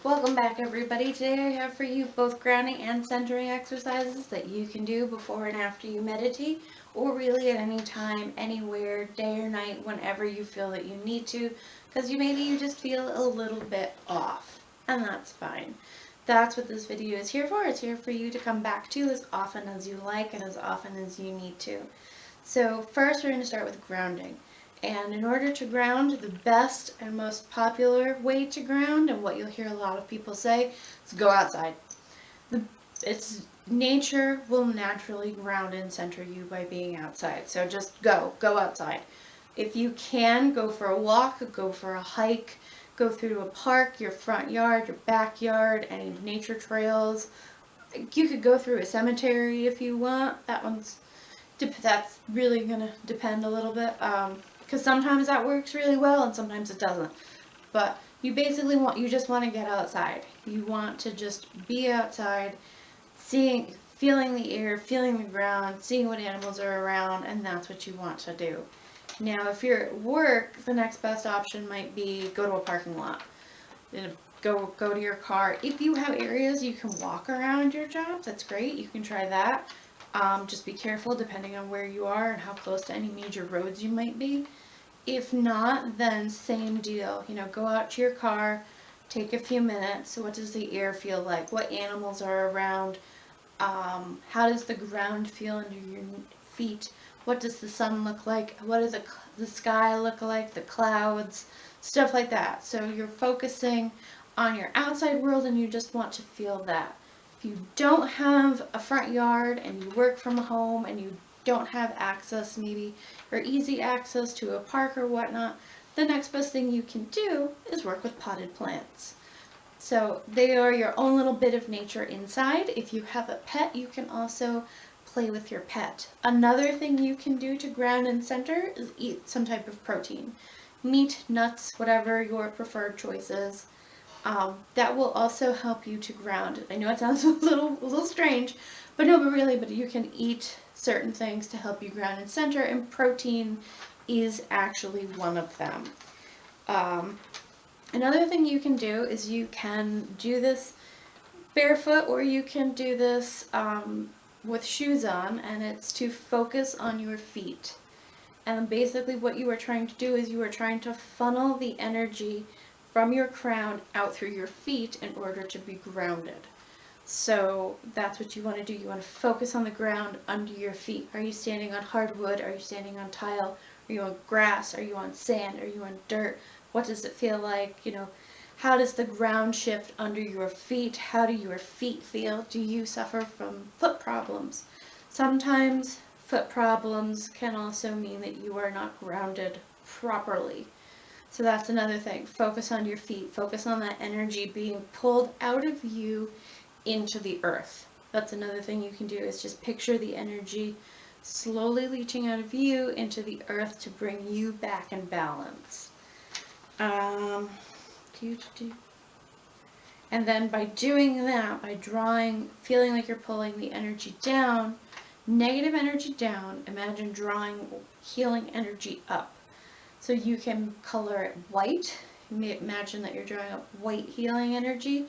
Welcome back, everybody. Today I have for you both grounding and centering exercises that you can do before and after you meditate, or really at any time, anywhere, day or night, whenever you feel that you need to, because maybe you just feel a little bit off, and that's fine. That's what this video is here for. It's here for you to come back to as often as you like and as often as you need to. So first we're going to start with grounding. And in order to ground, the best and most popular way to ground, and what you'll hear a lot of people say, is go outside. Nature will naturally ground and center you by being outside. So just go outside. If you can, go for a walk, go for a hike, go through a park, your front yard, your backyard, any nature trails. You could go through a cemetery if you want. That's really gonna depend a little bit. Because sometimes that works really well and sometimes it doesn't. But you just want to get outside. You want to just be outside, feeling the air, feeling the ground, seeing what animals are around, and that's what you want to do. Now, if you're at work, the next best option might be go to a parking lot. Go to your car. If you have areas you can walk around your job, that's great. You can try that. Just be careful depending on where you are and how close to any major roads you might be. If not, then same deal. Go out to your car, take a few minutes. What does the air feel like? What animals are around? How does the ground feel under your feet? What does the sun look like? What does the sky look like? The clouds? Stuff like that. So you're focusing on your outside world and you just want to feel that. If you don't have a front yard and you work from home and you don't have access maybe or easy access to a park or whatnot, the next best thing you can do is work with potted plants. So they are your own little bit of nature inside. If you have a pet, you can also play with your pet. Another thing you can do to ground and center is eat some type of protein. Meat, nuts, whatever your preferred choice is. That will also help you to ground. I know it sounds a little strange, but you can eat certain things to help you ground and center, and protein is actually one of them. Another thing you can do is you can do this barefoot, or you can do this with shoes on, and it's to focus on your feet. And basically what you are trying to do is you are trying to funnel the energy from your crown out through your feet in order to be grounded. So that's what you want to do. You want to focus on the ground under your feet. Are you standing on hardwood? Are you standing on tile? Are you on grass? Are you on sand? Are you on dirt? What does it feel like? How does the ground shift under your feet? How do your feet feel? Do you suffer from foot problems? Sometimes foot problems can also mean that you are not grounded properly. So that's another thing. Focus on your feet. Focus on that energy being pulled out of you into the earth. That's another thing you can do, is just picture the energy slowly leaching out of you into the earth to bring you back in balance. And then by doing that, by feeling like you're pulling the energy down, negative energy down, imagine drawing healing energy up. So you can color it white. Imagine that you're drawing up white healing energy.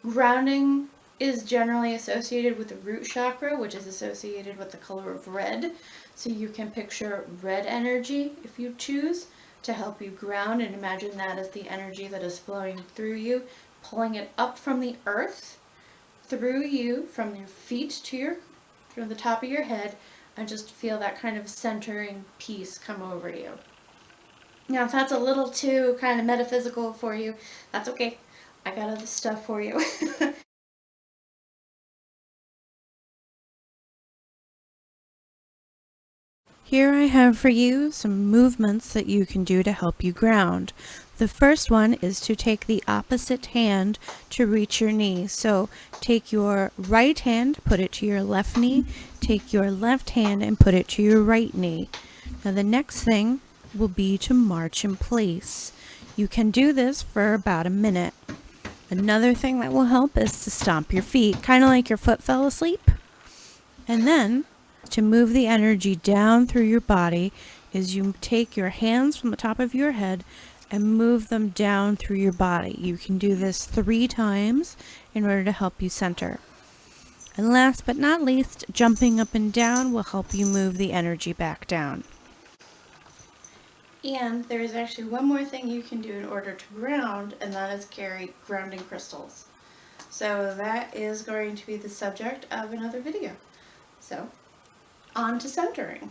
Grounding is generally associated with the root chakra, which is associated with the color of red. So you can picture red energy if you choose to help you ground, and imagine that as the energy that is flowing through you, pulling it up from the earth, through you, from your feet from the top of your head, and just feel that kind of centering peace come over you. Now, if that's a little too kind of metaphysical for you, that's okay. I got other stuff for you. Here I have for you some movements that you can do to help you ground. The first one is to take the opposite hand to reach your knee. So take your right hand, put it to your left knee, take your left hand and put it to your right knee. Now the next thing will be to march in place. You can do this for about a minute. Another thing that will help is to stomp your feet, kind of like your foot fell asleep. And then to move the energy down through your body is you take your hands from the top of your head and move them down through your body. You can do this 3 times in order to help you center. And last but not least, jumping up and down will help you move the energy back down. And there's actually one more thing you can do in order to ground, and that is carry grounding crystals. So that is going to be the subject of another video. So, on to centering.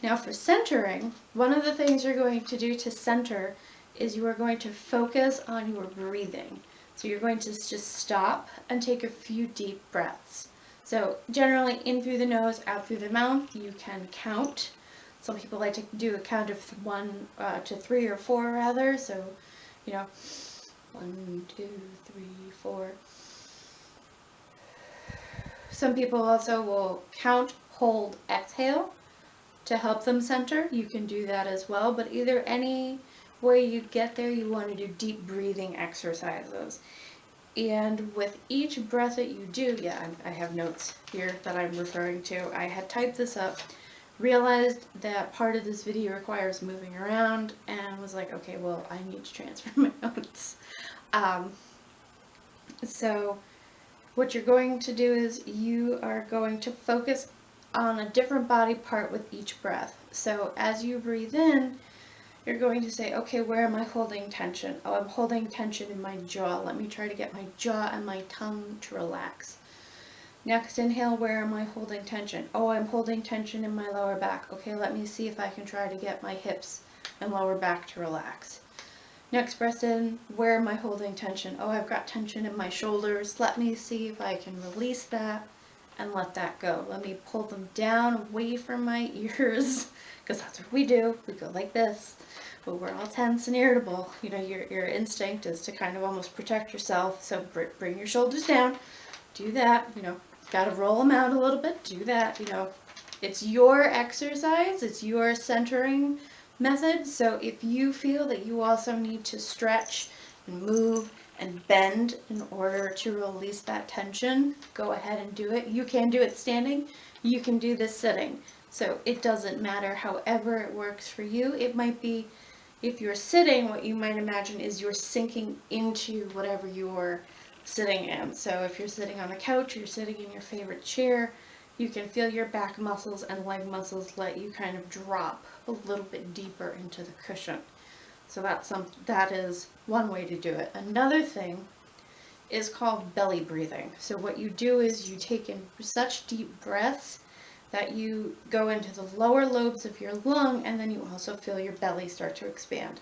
Now for centering, one of the things you're going to do to center is you are going to focus on your breathing. So you're going to just stop and take a few deep breaths. So generally in through the nose, out through the mouth. You can count. Some people like to do a count of 1 to 3 or 4 rather. So, 1, 2, 3, 4. Some people also will count, hold, exhale to help them center. You can do that as well, but either any way you get there, you want to do deep breathing exercises. And with each breath that you do, I have notes here that I'm referring to. I had typed this up, realized that part of this video requires moving around, and was like, okay, well, I need to transfer my notes. So what you're going to do is you are going to focus on a different body part with each breath. So as you breathe in, you're going to say, okay, where am I holding tension? Oh, I'm holding tension in my jaw. Let me try to get my jaw and my tongue to relax. Next inhale, where am I holding tension? Oh, I'm holding tension in my lower back. Okay, let me see if I can try to get my hips and lower back to relax. Next breath in, where am I holding tension? Oh, I've got tension in my shoulders. Let me see if I can release that and let that go. Let me pull them down away from my ears, because that's what we do. We go like this, but we're all tense and irritable. Your instinct is to kind of almost protect yourself. So bring your shoulders down. Do that. Got to roll them out a little bit. Do that. It's your exercise. It's your centering method. So if you feel that you also need to stretch and move and bend in order to release that tension, go ahead and do it. You can do it standing. You can do this sitting. So it doesn't matter, however it works for you. It might be, if you're sitting, what you might imagine is you're sinking into whatever you're sitting in. So if you're sitting on a couch, or you're sitting in your favorite chair, you can feel your back muscles and leg muscles let you kind of drop a little bit deeper into the cushion. So that is one way to do it. Another thing is called belly breathing. So what you do is you take in such deep breaths that you go into the lower lobes of your lung, and then you also feel your belly start to expand.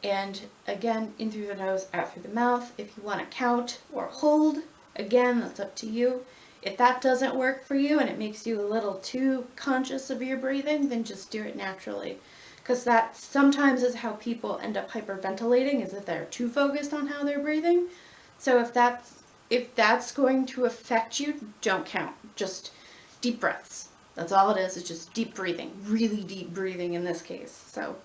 And again, in through the nose, out through the mouth. If you want to count or hold, again, that's up to you. If that doesn't work for you and it makes you a little too conscious of your breathing, then just do it naturally. Because that sometimes is how people end up hyperventilating, is that they're too focused on how they're breathing. So if that's going to affect you, don't count. Just deep breaths. That's all it is. It's just deep breathing. Really deep breathing in this case. So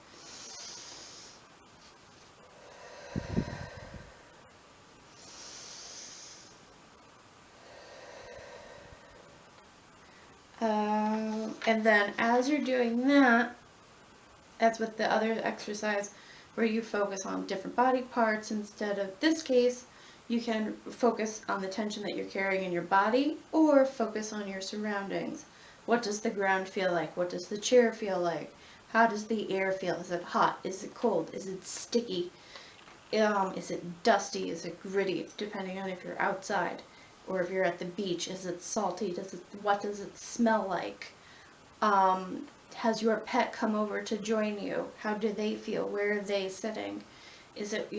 and then as you're doing that, that's with the other exercise where you focus on different body parts. Instead of this case, you can focus on the tension that you're carrying in your body, or focus on your surroundings. What does the ground feel like? What does the chair feel like? How does the air feel? Is it hot? Is it cold? Is it sticky? Is it dusty? Is it gritty? Depending on if you're outside or if you're at the beach. Is it salty? What does it smell like? Has your pet come over to join you? How do they feel? Where are they sitting? Is it,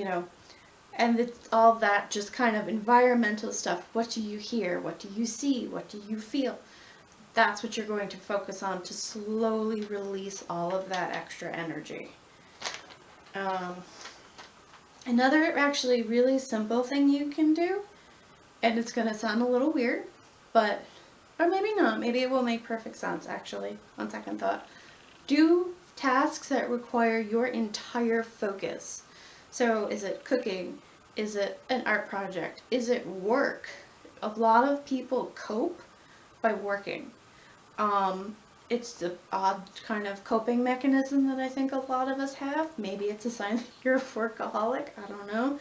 and it's all that just kind of environmental stuff. What do you hear? What do you see? What do you feel? That's what you're going to focus on to slowly release all of that extra energy. Another actually really simple thing you can do, and it's going to sound a little weird, or maybe not. Maybe it will make perfect sense, actually, on second thought. Do tasks that require your entire focus. So is it cooking? Is it an art project? Is it work? A lot of people cope by working. It's the odd kind of coping mechanism that I think a lot of us have. Maybe it's a sign that you're a workaholic, I don't know.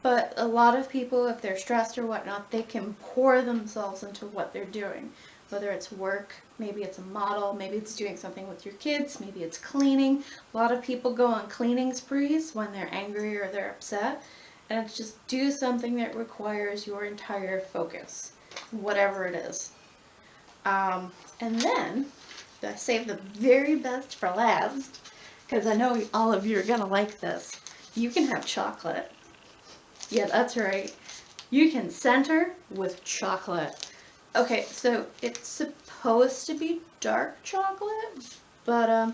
But a lot of people, if they're stressed or whatnot, they can pour themselves into what they're doing. Whether it's work, maybe it's a model, maybe it's doing something with your kids, maybe it's cleaning. A lot of people go on cleaning sprees when they're angry or they're upset. And it's just do something that requires your entire focus, whatever it is. And then, I saved the very best for last, because I know all of you are going to like this. You can have chocolate. Yeah, that's right. You can center with chocolate. Okay, so it's supposed to be dark chocolate, but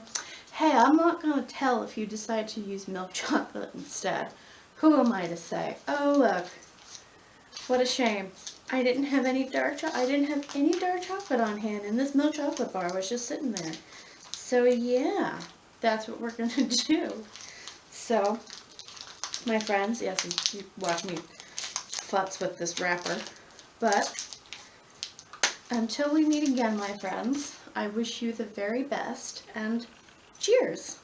hey, I'm not going to tell if you decide to use milk chocolate instead. Who am I to say? Oh, look. What a shame. I didn't have any dark chocolate on hand, and this milk chocolate bar was just sitting there. So yeah, that's what we're going to do. So, my friends, yes, you watch me futz with this wrapper, but until we meet again, my friends, I wish you the very best, and cheers!